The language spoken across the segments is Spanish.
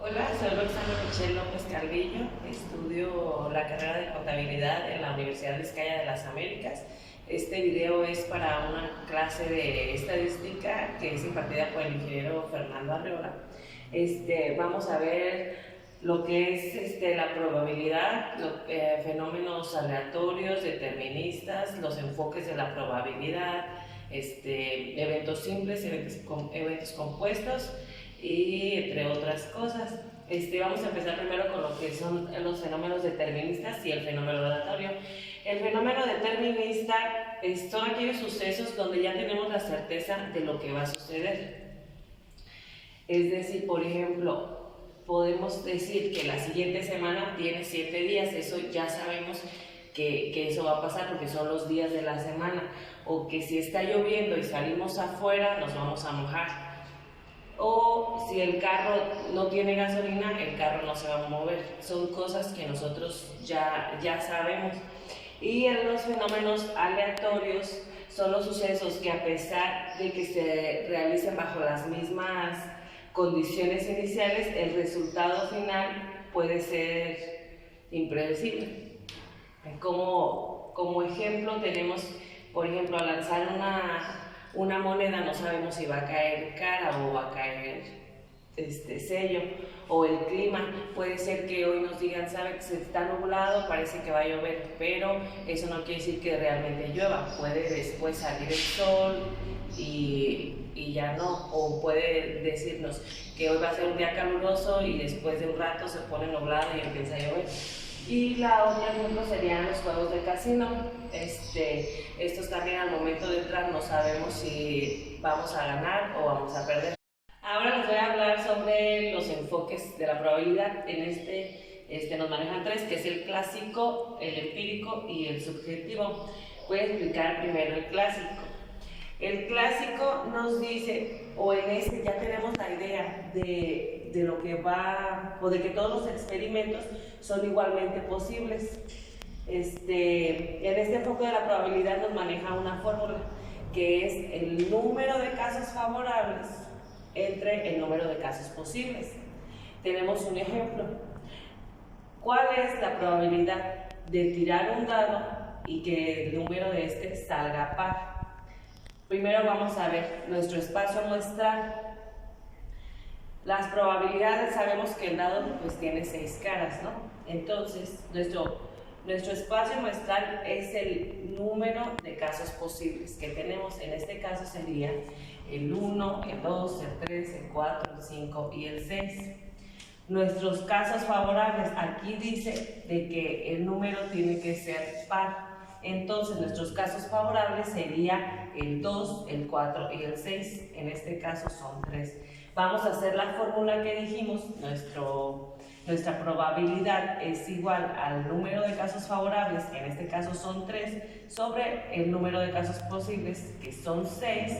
Hola, soy Roxana Michelle López Calvillo, estudio la carrera de contabilidad en la Universidad Vizcaya de las Américas. Este video es para una clase de estadística que es impartida por el ingeniero Fernando Arreola. Vamos a ver lo que es la probabilidad, fenómenos aleatorios, deterministas, los enfoques de la probabilidad, eventos simples, eventos compuestos y entre otras cosas. Vamos a empezar primero con lo que son los fenómenos deterministas y el fenómeno aleatorio. El fenómeno determinista son aquellos sucesos donde ya tenemos la certeza de lo que va a suceder. Es decir, por ejemplo, podemos decir que la siguiente semana tiene 7 días, eso ya sabemos que eso va a pasar porque son los días de la semana. O que si está lloviendo y salimos afuera, nos vamos a mojar. O si el carro no tiene gasolina, el carro no se va a mover. Son cosas que nosotros ya sabemos. Y en los fenómenos aleatorios son los sucesos que, a pesar de que se realicen bajo las mismas condiciones iniciales, el resultado final puede ser impredecible. Como ejemplo tenemos, por ejemplo, al lanzar una moneda no sabemos si va a caer cara o va a caer sello. O el clima, puede ser que hoy nos digan, sabe que se está nublado, parece que va a llover, pero eso no quiere decir que realmente llueva. Puede después salir el sol y ya no, o puede decirnos que hoy va a ser un día caluroso y después de un rato se pone nublado y empieza a llover. Y la otra ejemplo serían los juegos de casino. Estos también, al momento de entrar, no sabemos si vamos a ganar o vamos a perder. Ahora les voy a hablar sobre los enfoques de la probabilidad. Nos manejan 3, que es el clásico, el empírico y el subjetivo. Voy a explicar primero el clásico. El clásico nos dice, o en ya tenemos la idea de lo que va, o de que todos los experimentos son igualmente posibles. En este enfoque de la probabilidad nos maneja una fórmula, que es el número de casos favorables entre el número de casos posibles. Tenemos un ejemplo. ¿Cuál es la probabilidad de tirar un dado y que el número de salga par? Primero vamos a ver nuestro espacio muestral. Las probabilidades, sabemos que el dado pues tiene 6 caras, ¿no? Entonces, nuestro espacio muestral es el número de casos posibles que tenemos. En este caso sería el 1, el 2, el 3, el 4, el 5 y el 6. Nuestros casos favorables, aquí dice de que el número tiene que ser par. Entonces, nuestros casos favorables sería el 2, el 4 y el 6. En este caso son 3. Vamos a hacer la fórmula que dijimos. Nuestra probabilidad es igual al número de casos favorables, en este caso son 3, sobre el número de casos posibles, que son 6.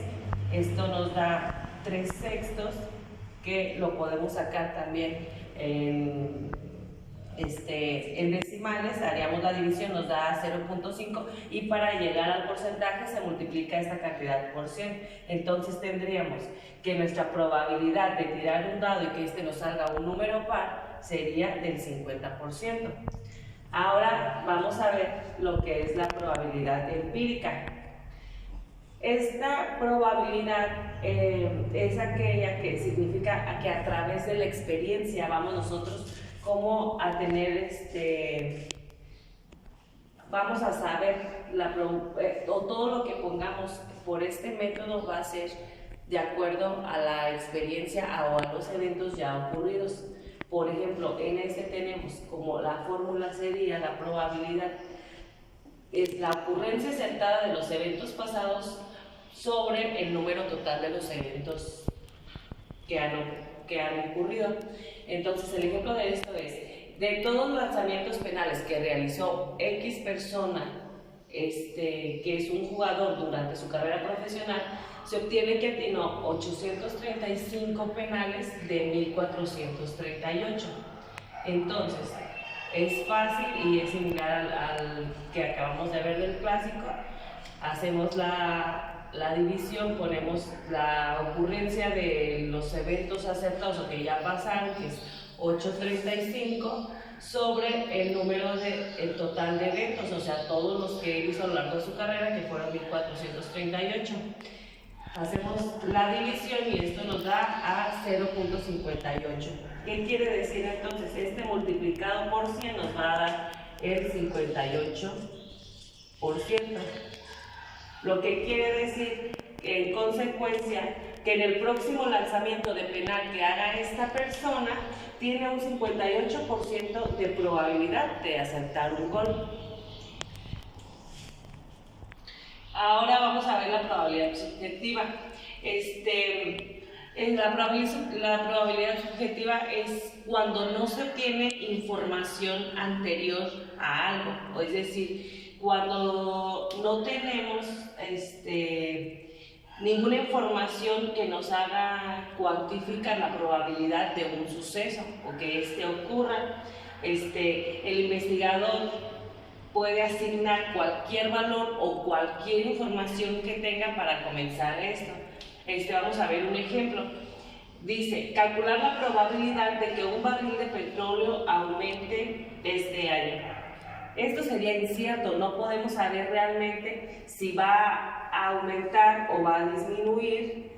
Esto nos da 3/6, que lo podemos sacar también en decimales. Haríamos la división, nos da 0.5, y para llegar al porcentaje se multiplica esta cantidad por 100. Entonces tendríamos que nuestra probabilidad de tirar un dado y que nos salga un número par sería del 50%. Ahora vamos a ver lo que es la probabilidad empírica. Esta probabilidad es aquella que significa que a través de la experiencia vamos nosotros como a tener vamos a saber o todo lo que pongamos por este método va a ser de acuerdo a la experiencia o a los eventos ya ocurridos. Por ejemplo, en tenemos como la fórmula sería la probabilidad, es la ocurrencia acertada de los eventos pasados sobre el número total de los eventos que han ocurrido. Entonces, el ejemplo de esto es, de todos los lanzamientos penales que realizó X persona, que es un jugador durante su carrera profesional, se obtiene que atinó 835 penales de 1438. Entonces, es fácil y es similar al que acabamos de ver del clásico. Hacemos la división, ponemos la ocurrencia de los eventos acertados o que ya pasaron, que es 835 sobre el total de eventos, o sea, todos los que él hizo a lo largo de su carrera, que fueron 1438. Hacemos la división y esto nos da a 0.58. ¿Qué quiere decir entonces? Este multiplicado por 100 nos va a dar el 58%. Lo que quiere decir que en consecuencia que en el próximo lanzamiento de penal que haga esta persona tiene un 58% de probabilidad de acertar un gol. Ahora vamos a ver la probabilidad subjetiva. La probabilidad subjetiva es cuando no se obtiene información anterior a algo, es decir, cuando no tenemos ninguna información que nos haga cuantificar la probabilidad de un suceso o que ocurra. El investigador puede asignar cualquier valor o cualquier información que tenga para comenzar esto. Vamos a ver un ejemplo. Dice, calcular la probabilidad de que un barril de petróleo aumente este año. Esto sería incierto, no podemos saber realmente si va a aumentar o va a disminuir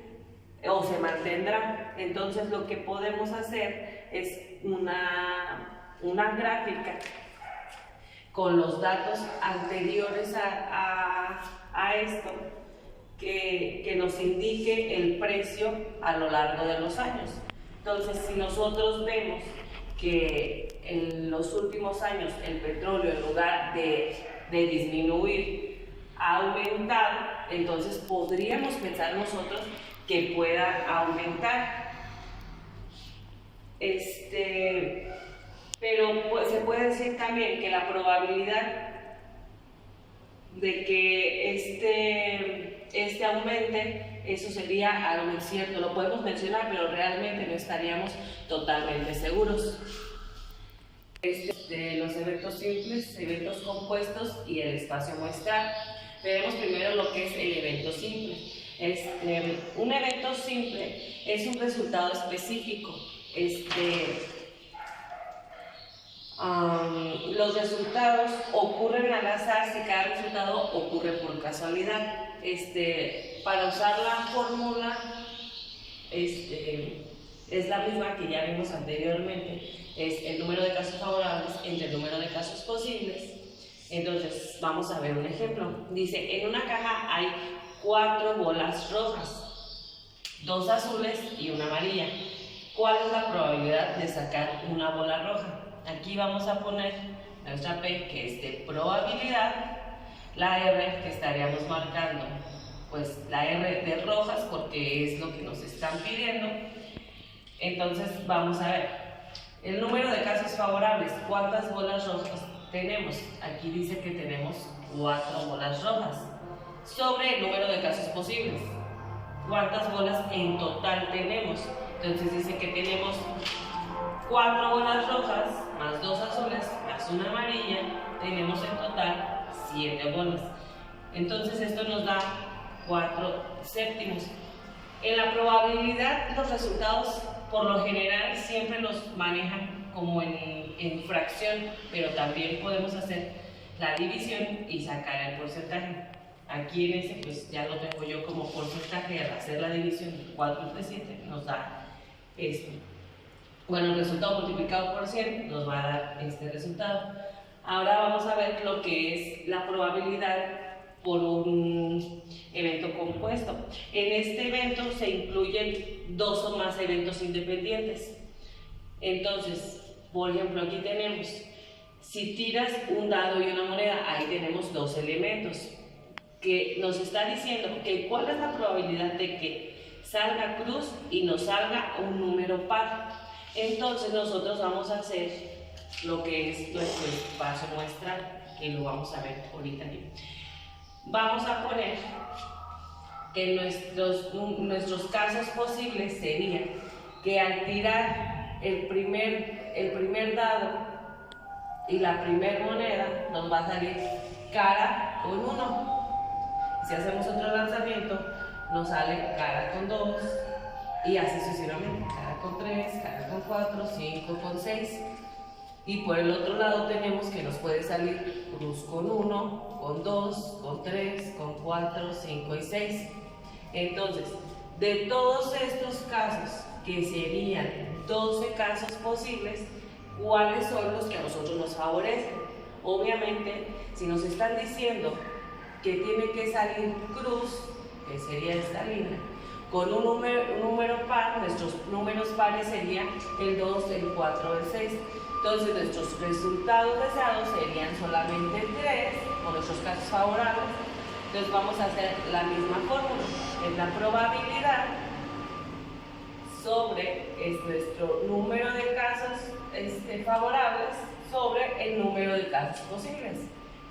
o se mantendrá. Entonces lo que podemos hacer es una gráfica con los datos anteriores a esto que nos indique el precio a lo largo de los años. Entonces, si nosotros vemos que en los últimos años el petróleo, en lugar de disminuir, ha aumentado, entonces podríamos pensar nosotros que pueda aumentar. Pero pues, se puede decir también que la probabilidad de que aumente, eso sería algo incierto. Lo podemos mencionar, pero realmente no estaríamos totalmente seguros. Los eventos simples, eventos compuestos y el espacio muestral. Veremos primero lo que es el evento simple. Un evento simple es un resultado específico. Los resultados ocurren al azar si cada resultado ocurre por casualidad. Para usar la fórmula es la misma que ya vimos anteriormente, es el número de casos favorables entre el número de casos posibles. Entonces vamos a ver un ejemplo. Dice, en una caja hay 4 bolas rojas, 2 azules y una amarilla. ¿Cuál es la probabilidad de sacar una bola roja? Aquí vamos a poner nuestra P, que es de probabilidad, la R que estaríamos marcando, pues la R de rojas porque es lo que nos están pidiendo. Entonces vamos a ver el número de casos favorables. ¿Cuántas bolas rojas tenemos? Aquí dice que tenemos 4 bolas rojas sobre el número de casos posibles. ¿Cuántas bolas en total tenemos? Entonces dice que tenemos 4 bolas rojas más 2 azules más una amarilla, tenemos en total 7 bolas. Entonces esto nos da 4 séptimos. En la probabilidad los resultados por lo general siempre los manejan como en fracción, pero también podemos hacer la división y sacar el porcentaje. Aquí en pues ya lo tengo yo como porcentaje. Al hacer la división 4 entre 7 nos da esto. Bueno, el resultado multiplicado por 100 nos va a dar este resultado. Ahora vamos a ver lo que es la probabilidad por un evento compuesto. En este evento se incluyen 2 o más eventos independientes. Entonces, por ejemplo, aquí tenemos, si tiras un dado y una moneda, ahí tenemos 2 elementos que nos está diciendo que cuál es la probabilidad de que salga cruz y nos salga un número par. Entonces nosotros vamos a hacer lo que es nuestro espacio muestral, que lo vamos a ver ahorita aquí. Vamos a poner que nuestros casos posibles serían que al tirar el primer dado y la primera moneda nos va a salir cara con 1. Si hacemos otro lanzamiento nos sale cara con 2 y así sucesivamente, cara con 3, carga con 4, 5 con 6. Y por el otro lado tenemos que nos puede salir cruz con 1, con 2, con 3, con 4, 5 y 6. Entonces, de todos estos casos, que serían 12 casos posibles, ¿cuáles son los que a nosotros nos favorecen? Obviamente, si nos están diciendo que tiene que salir cruz, que sería esta línea, con un número par, nuestros números pares serían el 2, el 4, el 6. Entonces nuestros resultados deseados serían solamente 3, con nuestros casos favorables. Entonces vamos a hacer la misma fórmula, es la probabilidad sobre nuestro número de casos favorables sobre el número de casos posibles,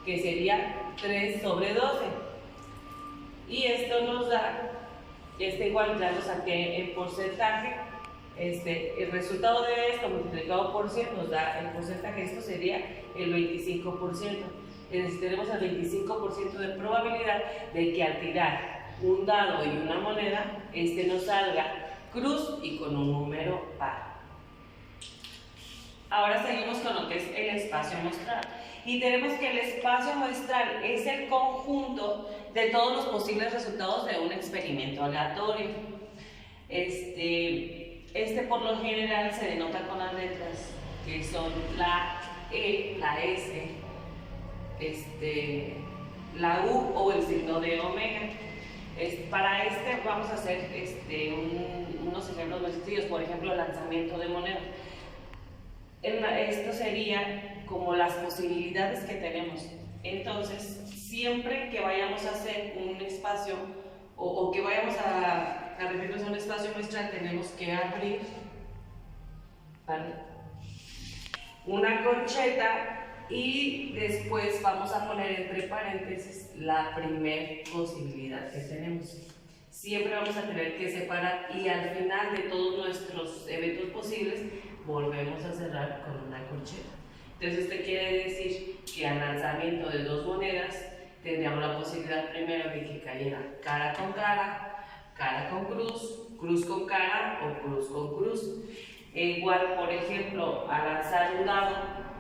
que sería 3 sobre 12. Y esto nos da, igual ya lo saqué en porcentaje, el resultado de esto multiplicado por 100 nos da el porcentaje, esto sería el 25%. Tenemos el 25% de probabilidad de que al tirar un dado y una moneda, nos salga cruz y con un número par. Ahora seguimos con lo que es el espacio muestral. Y tenemos que el espacio muestral es el conjunto de todos los posibles resultados de un experimento aleatorio. Por lo general se denota con las letras que son la E, la S, la U o el signo de omega. Para vamos a hacer unos ejemplos muy sencillos, por ejemplo, lanzamiento de moneda. Esto sería como las posibilidades que tenemos. Entonces, siempre que vayamos a hacer un espacio o que vayamos a referirnos a un espacio muestral, tenemos que abrir, ¿vale?, una corcheta y después vamos a poner entre paréntesis la primer posibilidad que tenemos. Siempre vamos a tener que separar y al final de todos nuestros eventos posibles volvemos a cerrar con una corcheta. Entonces esto quiere decir que al lanzamiento de dos monedas tendríamos la posibilidad primero de que cayera cara con cruz, cruz con cara o cruz con cruz. Igual, por ejemplo, al lanzar un dado,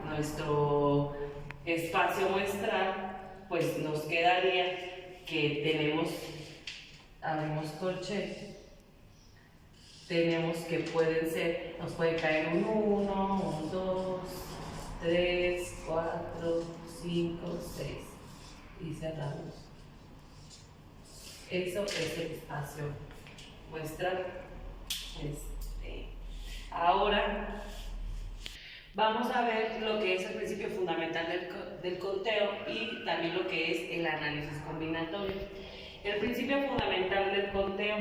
nuestro espacio muestral, pues nos quedaría que abrimos corchete, tenemos que nos puede caer un 1, un 2, 3, 4, 5, 6 y cerramos. Eso es el espacio muestral. Ahora vamos a ver lo que es el principio fundamental del conteo y también lo que es el análisis combinatorio. El principio fundamental del conteo,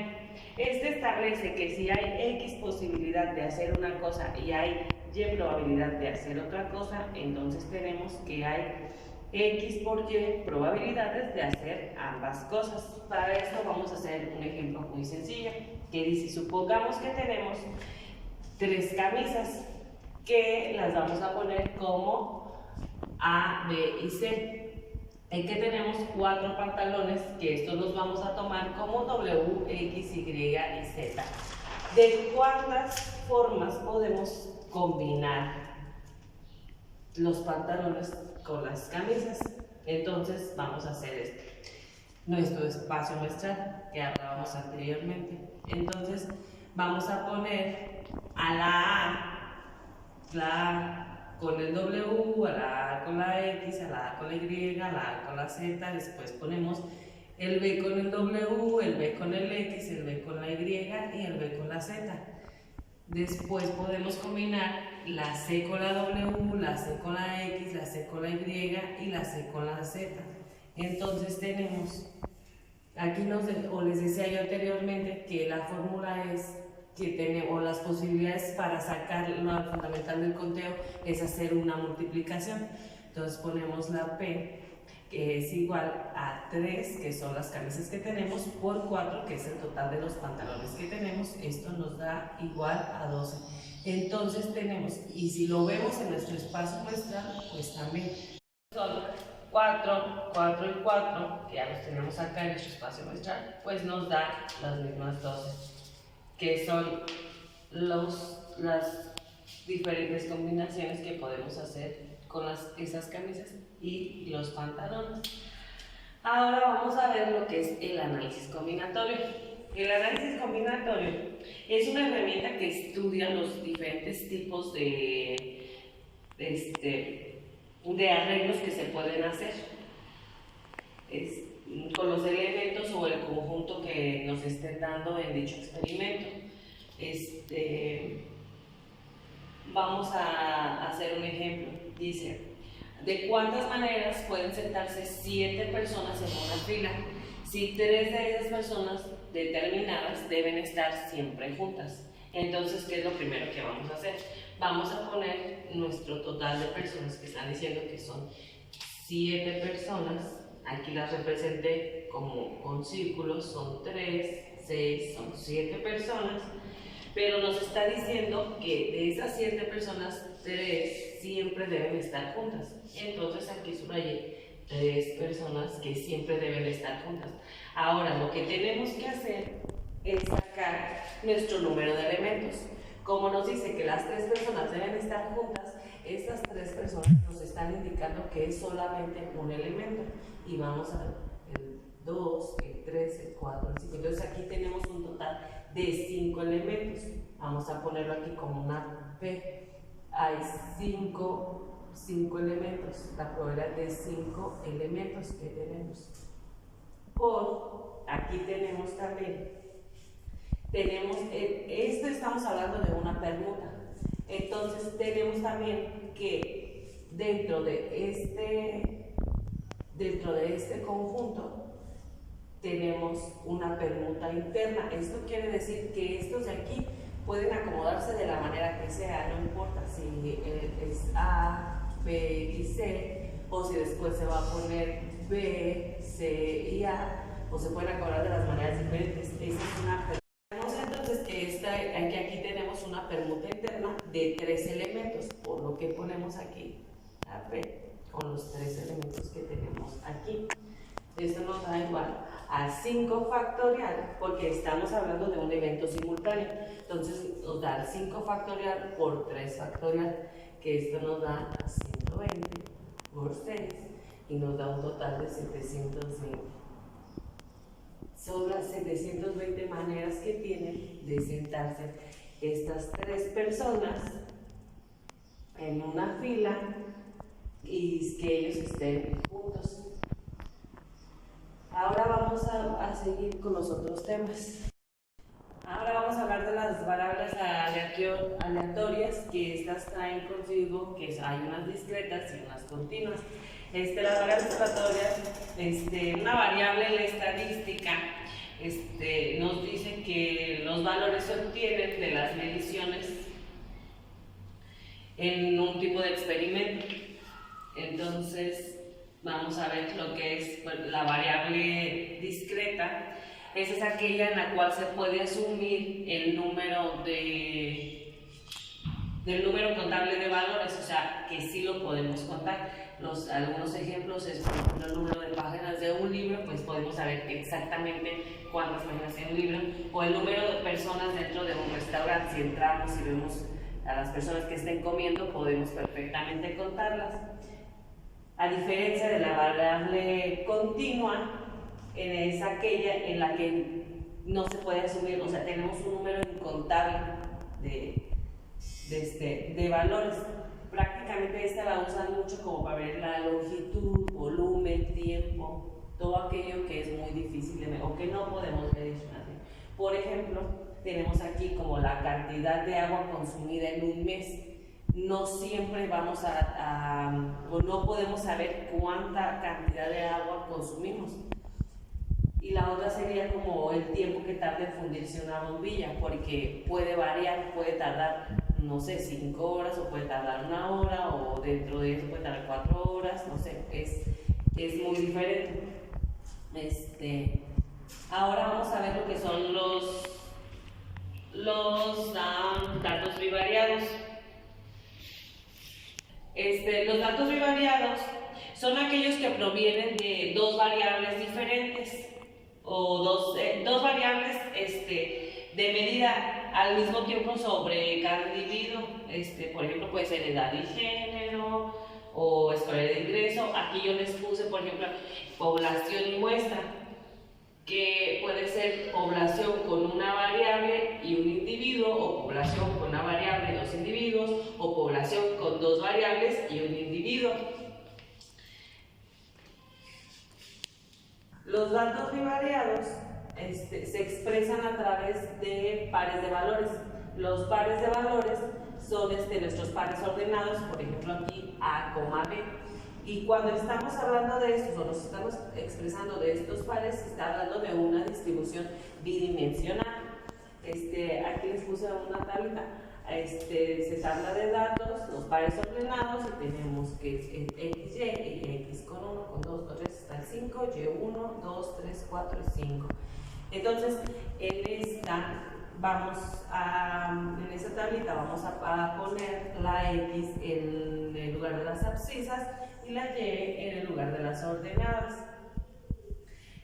establece que si hay X posibilidad de hacer una cosa y hay Y probabilidad de hacer otra cosa, entonces tenemos que hay X por Y probabilidades de hacer ambas cosas. Para esto vamos a hacer un ejemplo muy sencillo, que dice, supongamos que tenemos 3 camisas, que las vamos a poner como A, B y C. En que tenemos 4 pantalones, que estos los vamos a tomar como W, X, Y y Z. ¿De cuántas formas podemos combinar los pantalones con las camisas? Entonces vamos a hacer nuestro espacio muestral que hablábamos anteriormente. Entonces vamos a poner a la A con el W, a la A con la X, a la A con la Y, a la A con la Z, después ponemos el B con el W, el B con el X, el B con la Y y el B con la Z. Después podemos combinar la C con la W, la C con la X, la C con la Y y la C con la Z. Entonces tenemos, aquí les decía yo anteriormente que la fórmula es que tenemos las posibilidades para sacar lo fundamental del conteo es hacer una multiplicación. Entonces ponemos la P, que es igual a 3, que son las camisas que tenemos, por 4, que es el total de los pantalones que tenemos. Esto nos da igual a 12. Entonces tenemos, y si lo vemos en nuestro espacio muestral, pues también son 4, 4 y 4, que ya los tenemos acá en nuestro espacio muestral, pues nos da las mismas 12, que son las diferentes combinaciones que podemos hacer con esas camisas y los pantalones. Ahora vamos a ver lo que es el análisis combinatorio. El análisis combinatorio es una herramienta que estudia los diferentes tipos de arreglos que se pueden hacer con los elementos o el conjunto que nos estén dando en dicho experimento. Vamos a hacer un ejemplo. Dice, ¿de cuántas maneras pueden sentarse 7 personas en una fila? Si 3 de esas personas determinadas deben estar siempre juntas. Entonces, ¿qué es lo primero que vamos a hacer? Vamos a poner nuestro total de personas, que están diciendo que son 7 personas. Aquí las representé como con círculos, son 3, 6, son 7 personas. Pero nos está diciendo que de esas 7 personas, 3 siempre deben estar juntas. Entonces aquí subrayé 3 personas que siempre deben estar juntas. Ahora lo que tenemos que hacer es sacar nuestro número de elementos. Como nos dice que las 3 personas deben estar juntas, estas 3 personas nos están indicando que es solamente un elemento. Y vamos a ver el 2, el 3, el 4, el 5. Entonces aquí tenemos un total de 5 elementos. Vamos a ponerlo aquí como una P. Hay 5 elementos. La probabilidad de 5 elementos que tenemos. Aquí tenemos también. Esto estamos hablando de una permuta. Entonces tenemos también que dentro de este conjunto tenemos una permuta interna. Esto quiere decir que estos de aquí pueden acomodarse de la manera que sea, no importa si es A, B y C, o si después se va a poner B, C y A, o se pueden acomodar de las maneras diferentes. Esta es una permuta. Entonces que aquí tenemos una permuta interna de 3 elementos, por lo que ponemos aquí a B con los 3 elementos que tenemos aquí. Esto nos da igual a 5 factorial, porque estamos hablando de un evento simultáneo. Entonces nos da 5 factorial por 3 factorial, que esto nos da 120 por 6 y nos da un total de 720. Son las 720 maneras que tienen de sentarse estas 3 personas en una fila y que ellos estén juntos. Ahora vamos a seguir con los otros temas. Ahora vamos a hablar de las variables aleatorias, que estas traen consigo que hay unas discretas y unas continuas. Las variables aleatorias, una variable en la estadística nos dice que los valores se obtienen de las mediciones en un tipo de experimento. Entonces vamos a ver lo que es la variable discreta. Esa es aquella en la cual se puede asumir el número del número contable de valores, o sea, que sí lo podemos contar. Algunos ejemplos es, por ejemplo, el número de páginas de un libro, pues podemos saber exactamente cuántas páginas tiene un libro, o el número de personas dentro de un restaurante. Si entramos y vemos a las personas que estén comiendo, podemos perfectamente contarlas. A diferencia de la variable continua, es aquella en la que no se puede asumir, o sea, tenemos un número incontable de valores. Prácticamente esta la usan mucho como para ver la longitud, volumen, tiempo, todo aquello que es muy difícil de medir o que no podemos medir. Por ejemplo, tenemos aquí como la cantidad de agua consumida en un mes. No siempre vamos o no podemos saber cuánta cantidad de agua consumimos. Y la otra sería como el tiempo que tarda en fundirse una bombilla, porque puede variar, puede tardar, no sé, 5 horas, o puede tardar 1 hora, o dentro de eso puede tardar 4 horas, no sé, es muy diferente. Ahora vamos a ver lo que son los datos bivariados. Los datos bivariados son aquellos que provienen de 2 variables diferentes, o dos variables de medida al mismo tiempo sobre cada individuo. Por ejemplo, puede ser edad y género o escuela de ingreso. Aquí yo les puse, por ejemplo, población y muestra, que puede ser población con una variable y un individuo, o población con una variable y dos individuos, o población con dos variables y un individuo. Los datos bivariados se expresan a través de pares de valores. Los pares de valores son nuestros pares ordenados, por ejemplo aquí A, B. Y cuando estamos hablando de estos, o nos estamos expresando de estos pares, se está hablando de una distribución bidimensional. Aquí les puse una tablita. Se habla de datos, los pares ordenados, y tenemos que es XY, y X con 1, con 2, con 3 hasta el 5, Y1, 2, 3, 4 y 5. Entonces, en esta tablita vamos a poner la X en el lugar de las abscisas y la Y en el lugar de las ordenadas.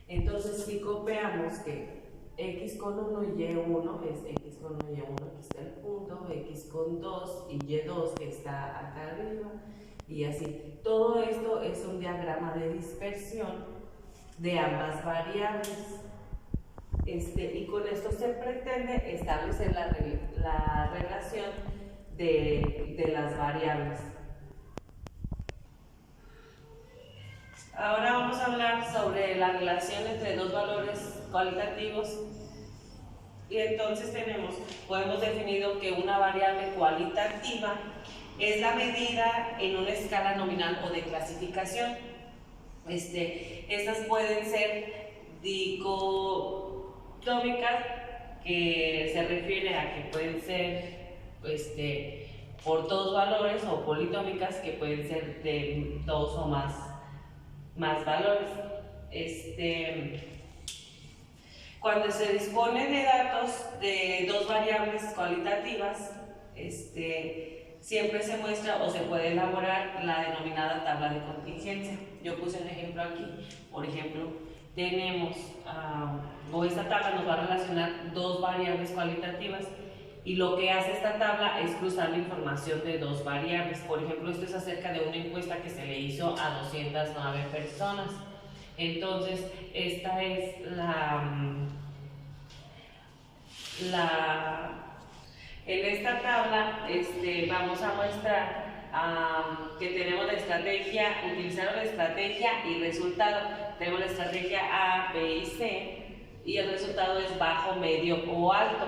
Entonces, si copiamos que X con 1 y Y1 es X con 1 y Y1, aquí está el punto, X con 2 y Y2 que está acá arriba, y así. Todo esto es un diagrama de dispersión de ambas variables. Y con esto se pretende establecer la relación de las variables. Ahora vamos a hablar sobre la relación entre dos valores cualitativos. Y entonces podemos definir que una variable cualitativa es la medida en una escala nominal o de clasificación. Estas pueden ser dicotómicas, que se refiere a que pueden ser por dos valores, o politómicas, que pueden ser de dos o más valores. Cuando se dispone de datos de dos variables cualitativas, siempre se muestra o se puede elaborar la denominada tabla de contingencia. Yo puse un ejemplo aquí. Por ejemplo, tenemos, esta tabla nos va a relacionar dos variables cualitativas, y lo que hace esta tabla es cruzar la información de dos variables. Por ejemplo, esto es acerca de una encuesta que se le hizo a 209 personas. Entonces, esta es en esta tabla vamos a mostrar que tenemos la estrategia, utilizaron la estrategia y resultado. Tenemos la estrategia A, B y C, y el resultado es bajo, medio o alto.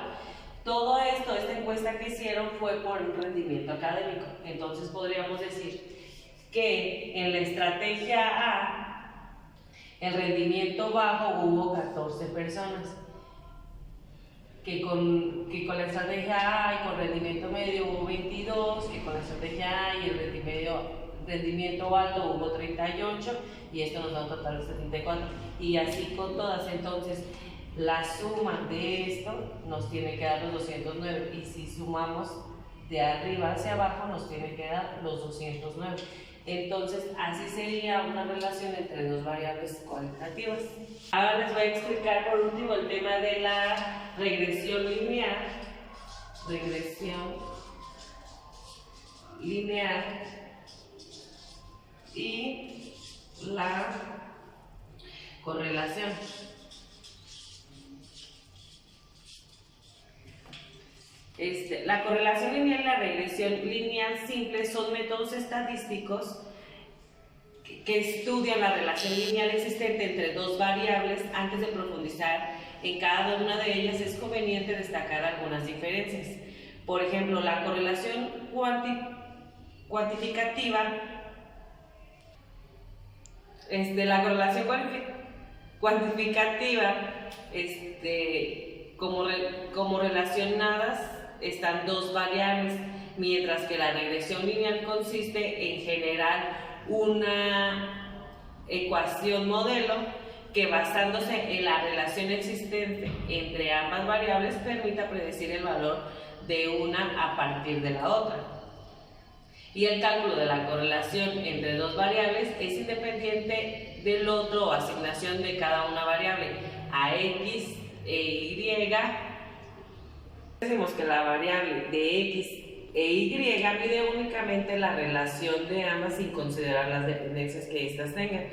Todo esto, esta encuesta que hicieron fue por rendimiento académico. Entonces podríamos decir que en la estrategia A, el rendimiento bajo hubo 14 personas, que con la estrategia A y con rendimiento medio hubo 22, que con la estrategia A y el rendimiento alto hubo 38, y esto nos da un total de 74, y así con todas. Entonces, la suma de esto nos tiene que dar los 209, y si sumamos de arriba hacia abajo nos tiene que dar los 209. Entonces, así sería una relación entre dos variables cualitativas. Ahora les voy a explicar por último el tema de la regresión lineal. Regresión lineal y la correlación. La correlación lineal y la regresión lineal simple son métodos estadísticos que estudian la relación lineal existente entre dos variables. Antes de profundizar en cada una de ellas, es conveniente destacar algunas diferencias. Por ejemplo, la correlación cuantificativa, como relacionadas están dos variables, mientras que la regresión lineal consiste en generar una ecuación modelo que, basándose en la relación existente entre ambas variables, permita predecir el valor de una a partir de la otra. Y el cálculo de la correlación entre dos variables es independiente del otro, o asignación de cada una variable a X e Y Decimos que la variable de x e y mide únicamente la relación de ambas sin considerar las dependencias que éstas tengan.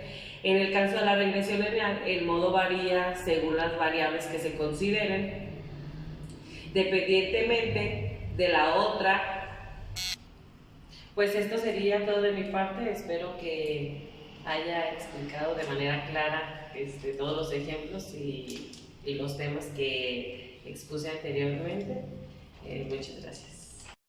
En el caso de la regresión lineal, el modo varía según las variables que se consideren, dependientemente de la otra. Pues esto sería todo de mi parte. Espero que haya explicado de manera clara todos los ejemplos y los temas que expuse anteriormente. Muchas gracias.